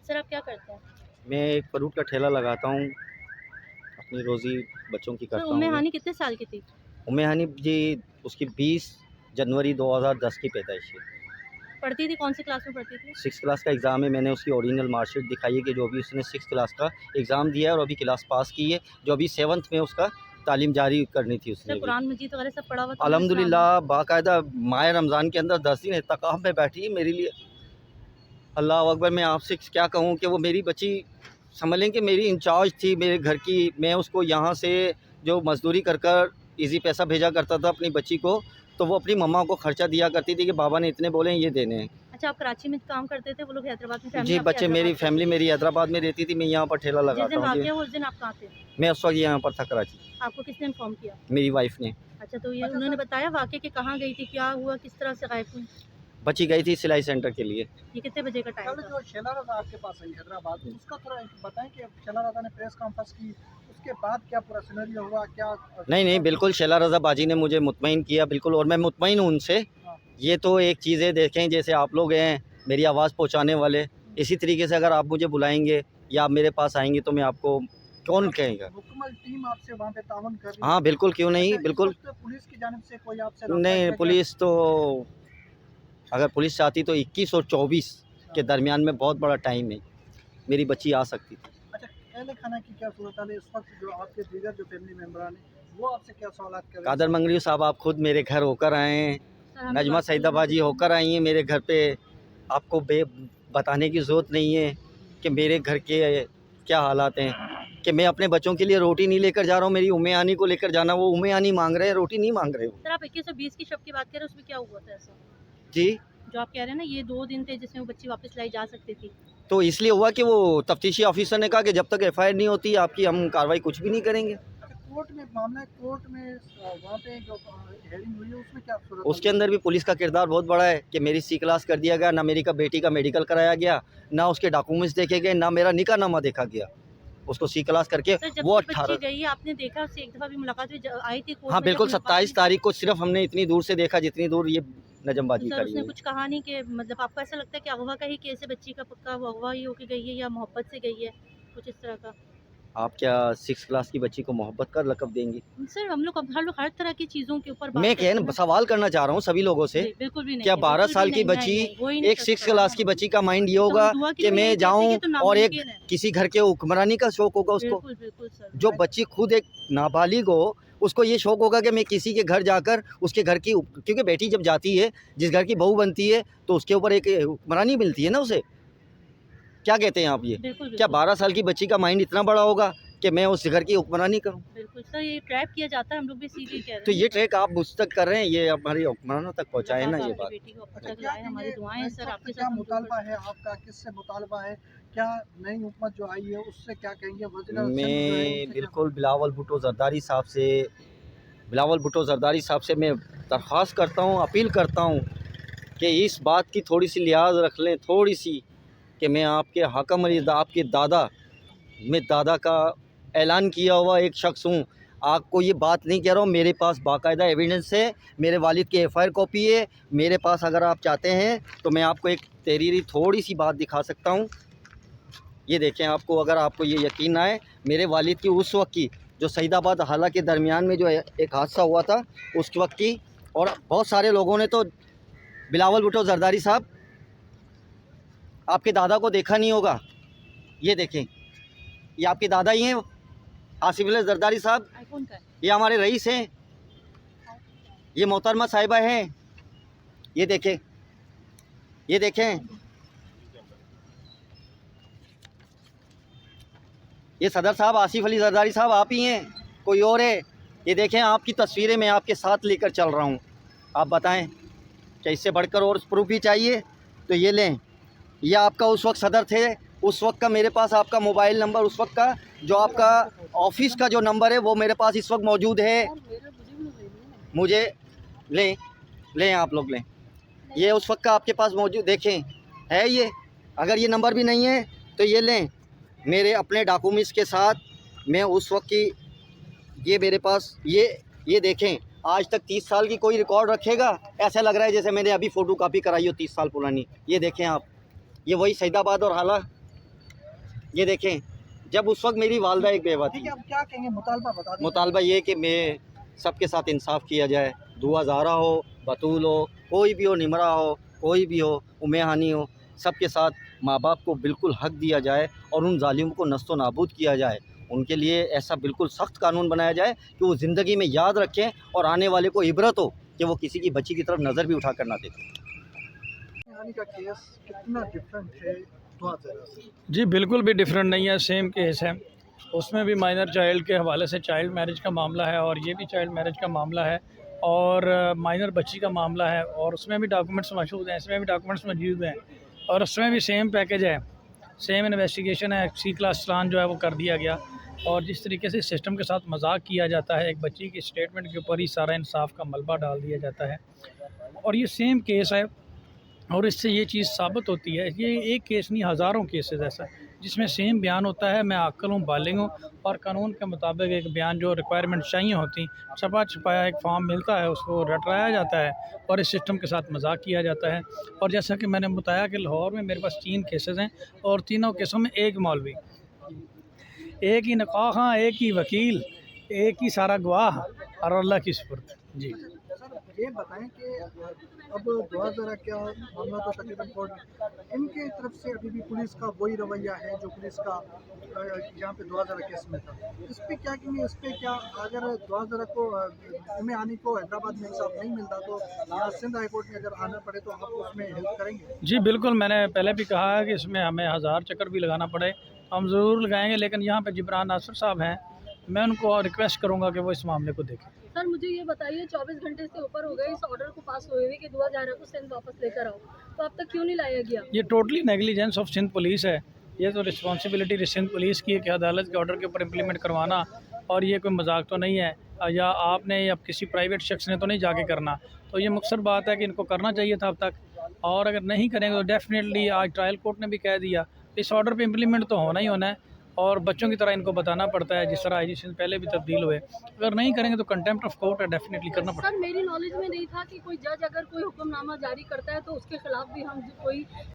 Sir आप क्या करते हैं? मैं एक फ्रूट का ठेला लगाता हूँ, अपनी रोज़ी बच्चों की सर करता उम्मे हूँ मैं। हानि कितने साल की थी? उम्मे हनी जी उसकी 20 जनवरी 2010 की पैदाइश है। पढ़ती थी, कौन सी क्लास में पढ़ती थी? 6th क्लास का एग्ज़ाम है, मैंने उसकी ओरिजिनल मार्कशीट दिखाई है कि जो अभी उसने 6th क्लास का एग्ज़ाम दिया है और अभी क्लास पास की है, जो अभी 7th में उसका तालीम जारी करनी थी सर उसने भी। कुरान मजीद वगैरह सब पढ़ा हुआ था इस्लाम में? अल्हम्दुलिल्लाह बाकायदा माह रमज़ान के अंदर 10 दिन एहतिकाफ़ में बैठी है मेरे लिए। अल्लाह अकबर, मैं आपसे क्या कहूँ कि वो मेरी बच्ची समझ लें कि मेरी इंचार्ज थी मेरे घर की। मैं उसको यहाँ से जो मज़दूरी कर कर ईज़ी पैसा भेजा करता था अपनी बच्ची को, तो वो अपनी मम्मा को खर्चा दिया करती थी कि बाबा ने इतने बोले हैं ये देने हैं। अच्छा आप कराची में काम करते थे, वो लोग हैदराबाद में, फैमिली जी, आपकी बच्चे मेरी हैदराबाद फैमिली रहती मेरी हैदराबाद में रहती थी, मैं यहाँ पर ठेला थी? जिस दिन लगाता हूँ जी। वाक़या हुआ उस दिन आप कहाँ थे? मैं उस वक्त यहाँ पर था कराची, आपको किसने इन्फॉर्म किया? मेरी वाइफ ने। अच्छा तो ये उन्होंने बताया वाक़या कि कहाँ गई थी, क्या हुआ, किस तरह से गायब हुई? बच्ची गई थी सिलाई सेंटर के लिए। ये कितने बजे का टाइम कल था? जो शैला रज़ा आपके पास आई हैदराबाद, उसका थोड़ा बताएं कि शैला रज़ा ने प्रेस कॉन्फ्रेंस की, उसके बाद क्या पूरा सिनेरियो हुआ, क्या? नहीं, बिल्कुल शैला रज़ा बाजी ने मुझे मुतमईन किया बिल्कुल, और मैं मुतमईन हूँ उनसे। हाँ। ये तो एक चीज़ है, देखें जैसे आप लोग हैं मेरी आवाज़ पहुँचाने वाले, इसी तरीके से अगर आप मुझे बुलाएँगे या आप मेरे पास आएँगे तो मैं आपको कौन कहेगा। मुकम्मल टीम आपसे वहाँ पे तावन कर रही है। हाँ, बिल्कुल क्यों नहीं, अच्छा, इस बिल्कुल। वक्त पुलिस की जानिब से कोई आपसे रब्ता नहीं, किया गया? पुलिस तो अगर पुलिस चाहती तो 21 और 24 के दरमियान में बहुत बड़ा टाइम है, मेरी बच्ची आ सकती थी। अच्छा, अहले खाना की क्या सूरत हाल है इस वक्त, जो आपके दीगर जो फैमिली मेम्बरान हैं वो आपसे क्या सवालात कर रहे हैं? कादर मंगरी साहब आप खुद मेरे घर होकर आए हैं, सर हम नजमा बात कर सईदाबाजी लेंगे। होकर आई हैं मेरे घर पे। आपको बताने की ज़रूरत नहीं है कि मेरे घर के क्या हालात हैं, कि मैं अपने बच्चों के लिए रोटी नहीं लेकर जा रहा हूँ, मेरी उम्मे आनी को लेकर जाना, वो उम्मे आनी मांग रहे हैं, रोटी नहीं मांग रहे हो। सर आप 2120 की शव की बात कर रहे हैं, उसमें क्या हुआ था ऐसा? जी, जो आप कह रहे हैं ना ये 2 दिन थे जिसमें वो बच्ची वापस लाई जा सकती थी। तो इसलिए हुआ कि वो तफ्तीशी ऑफिसर ने कहा कि जब तक एफआईआर नहीं होती आपकी हम कार्रवाई कुछ भी नहीं करेंगे। अच्छा, कोर्ट में मामला है, कोर्ट में वहाँ पे जो हेयरिंग हुई है उसमें क्या सूरत उसके अंदर भी पुलिस का किरदार बहुत बड़ा है कि मेरी सी क्लास कर दिया गया, ना मेरी का बेटी का मेडिकल कराया गया, ना उसके डॉक्यूमेंट्स देखे गए, ना मेरा निकाहनामा देखा गया। उसको सी क्लास करके सर जब वो वो बच्ची 18। गई आपने देखा उससे एक दफ़ा भी मुलाकात हुई, आई थी कोर्ट हाँ में जब बिल्कुल, मुलाकात 27 हुई? तारीख को सिर्फ हमने इतनी दूर से देखा जितनी दूर ये तो नजमबाजी सर करी उसने हुई। कुछ कहा नहीं कि मतलब आपको ऐसा लगता है कि अगवा का ही केस है, बच्ची का पक्का वो अगवा ही होके गई है या मोहब्बत से गई है, कुछ इस तरह का? आप क्या 6 क्लास की बच्ची को मोहब्बत का लक़ब देंगी? सर हम लोग हर तरह की चीज़ों के ऊपर बात मैं करते हैं ना। सवाल करना चाह रहा हूँ सभी लोगों से, नहीं, बिल्कुल भी नहीं क्या है, 12 बिल्कुल साल भी की नहीं, बच्ची, नहीं, वो ही नहीं एक कर 6 सकता। क्लास की बच्ची का माइंड ये तो हम होगा दुआ के कि लिए मैं यही कहते जाऊँ हैं कि तो और एक नामुमकिन है। किसी घर के हुक्मरानी का शौक़ होगा उसको? बिल्कुल, बिल्कुल सर। जो बच्ची खुद एक नाबालिग हो, उसको ये शौक़ होगा कि मैं किसी के घर जाकर उसके घर की, क्योंकि बेटी जब जाती है जिस घर की बहू बनती है तो उसके ऊपर एक हुक्मरानी मिलती है ना उसे। क्या कहते हैं आप ये? बिल्कुल, क्या बिल्कुल। 12 साल की बच्ची का माइंड इतना बड़ा होगा कि मैं उस घर की हुक्मरानी करूँ? बिल्कुल सर ये ट्रैप किया जाता है, हम लोग भी इसीलिए कह रहे हैं। तो ये ट्रैक आप मुझ तक कर रहे हैं, ये हमारी हुक्मरानों तक पहुँचाए ना ये आपकी बात। बेटी को अब अच्छा, तक क्या लाए, हमारी दुआएं हैं इस सर वक्त आपके क्या साथ हम मुतालबा है आपका, किससे मुतालबा है, क्या नई हुकूमत जो आई है उससे क्या कहेंगे? वज़ीर आज़म जो है मैं उनसे क्या? बिल्कुल बिलावल भुट्टो ज़रदारी साहब से मैं दरख्वास्त करता हूँ, अपील करता हूँ कि इस बात की थोड़ी सी लिहाज रख लें, थोड़ी सी, कि मैं आपके हाकम अली आपके दादा, मैं दादा का ऐलान किया हुआ एक शख्स हूँ। आपको ये बात नहीं कह रहा हूँ, मेरे पास बाकायदा एविडेंस है, मेरे वालिद की एफआईआर कॉपी है मेरे पास। अगर आप चाहते हैं तो मैं आपको एक तहरीरी थोड़ी सी बात दिखा सकता हूँ। ये देखें, आपको अगर आपको ये यकीन आए, मेरे वालिद की उस वक्त की जो सईदाबाद हाला के दरमियान में जो एक हादसा हुआ था उस वक्त की, और बहुत सारे लोगों ने तो बिलावल भुट्टो ज़रदारी साहब आपके दादा को देखा नहीं होगा। ये देखें, ये आपके दादा ही हैं आसिफ अली ज़रदारी साहब, आईफोन का है। ये हमारे रईस हैं, ये मोहतरमा साहिबा हैं। ये देखें, ये देखें, ये सदर साहब आसिफ अली ज़रदारी साहब आप ही हैं, कोई और है? ये देखें आपकी तस्वीरें मैं आपके साथ लेकर चल रहा हूँ। आप बताएं क्या इससे बढ़कर और प्रूफ भी चाहिए? तो ये लें, ये आपका उस वक्त सदर थे, उस वक्त का मेरे पास आपका मोबाइल नंबर, उस वक्त का जो आपका ऑफिस का जो नंबर है वो मेरे पास इस वक्त मौजूद है। मुझे लें आप लोग लें, ये उस वक्त का आपके पास मौजूद, देखें है ये। अगर ये नंबर भी नहीं है तो ये लें, मेरे अपने डॉक्यूमेंट्स के साथ मैं उस वक्त की, ये मेरे पास, ये देखें। आज तक 30 साल की कोई रिकॉर्ड रखेगा? ऐसा लग रहा है जैसे मैंने अभी फ़ोटो कापी कराई हो 30 साल पुरानी। ये देखें आप, ये वही सईदाबाद और हाला ये देखें, जब उस वक्त मेरी वालदा एक बेवा ठीक थी। है, अब क्या कहेंगे, मुतालबा बता दें। मुतालबा ये कि मैं सबके साथ इंसाफ किया जाए, दुआ ज़ारा हो, बतूल हो, कोई भी हो, निमरा हो, कोई भी हो, उम्मे हानी हो, सबके साथ माँ बाप को बिल्कुल हक दिया जाए और उन जालिमों को नस्तो नाबूद किया जाए। उनके लिए ऐसा बिल्कुल सख्त कानून बनाया जाए कि वो ज़िंदगी में याद रखें और आने वाले को इबरत हो कि वो किसी की बच्ची की तरफ नज़र भी उठा कर ना देखें। हानि का केस कितना डिफरेंट है 2000 से? जी बिल्कुल भी डिफरेंट नहीं है, सेम केस है। उसमें भी माइनर चाइल्ड के हवाले से चाइल्ड मैरिज का मामला है और ये भी चाइल्ड मैरिज का मामला है और माइनर बच्ची का मामला है और उसमें भी डॉक्यूमेंट्स मौजूद हैं, इसमें भी डॉक्यूमेंट्स मौजूद हैं और उसमें भी सेम पैकेज है, सेम इन्वेस्टिगेशन है। सी क्लास चालान जो है वो कर दिया गया और जिस तरीके से सिस्टम के साथ मजाक किया जाता है, एक बच्ची की स्टेटमेंट के ऊपर ही सारा इंसाफ का मलबा डाल दिया जाता है और ये सेम केस है। और इससे ये चीज़ साबित होती है, ये एक केस नहीं, हज़ारों केसेस ऐसा जिसमें सेम बयान होता है, मैं अक्ल हूँ, बालिग हूँ और कानून के मुताबिक एक बयान जो रिक्वायरमेंट चाहिए होती, छपा छपाया एक फॉर्म मिलता है, उसको रटवाया जाता है और इस सिस्टम के साथ मजाक किया जाता है। और जैसा कि मैंने बताया कि लाहौर में मेरे पास 3 केसेस हैं और तीनों केसों में एक मौलवी, एक ही नकाह, एक ही वकील, एक ही सारा गवाह और अल्लाह की सुपुर्द। जी सर ये बताएं कि अब 2000 क्या मामला तो तकरीबन कोर्ट, इनके तरफ से अभी भी पुलिस का वही रवैया है जो पुलिस का यहाँ पे 2000 केस में था। इस पे क्या कहेंगे, इस पे क्या अगर 2000 को उम्मे आनी को हैदराबाद में इंसाफ नहीं मिलता तो यहाँ सिंध हाई कोर्ट में अगर आना पड़े तो आप उसमें हेल्प करेंगे? जी बिल्कुल, मैंने पहले भी कहा है कि इसमें हमें 1000 चक्कर भी लगाना पड़े हम ज़रूर लगाएंगे, लेकिन यहाँ पे जिब्रान नासिर साहब हैं, मैं उनको रिक्वेस्ट करूँगा कि वो इस मामले को देखें। सर मुझे ये बताइए, 24 घंटे से ऊपर हो गए इस ऑर्डर को पास हुए हुए कि 2011 को सिंध वापस लेकर आओ, तो अब तक क्यों नहीं लाया गया? ये totally negligence of Sindh police है। ये तो रिस्पॉन्सिबिलिटी सिंध पुलिस की है कि अदालत के ऑर्डर के ऊपर इम्प्लीमेंट करवाना, और ये कोई मजाक तो नहीं है या आपने या किसी प्राइवेट शख्स ने तो नहीं जाके करना। तो ये मुख्तर बात है कि इनको करना चाहिए था अब तक, और अगर नहीं करेंगे तो डेफिनेटली आज ट्रायल कोर्ट ने भी कह दिया इस ऑर्डर पे इम्प्लीमेंट तो होना ही होना है और बच्चों की तरह इनको बताना पड़ता है, जिस तरह आई जी पहले भी तब्दील हुए। अगर नहीं करेंगे तो कंटेम्प्ट ऑफ कोर्ट है, डेफिनेटली करना पड़ता है। सर मेरी नॉलेज में नहीं था कि कोई जज अगर कोई हुक्मनामा जारी करता है तो उसके खिलाफ भी हम कोई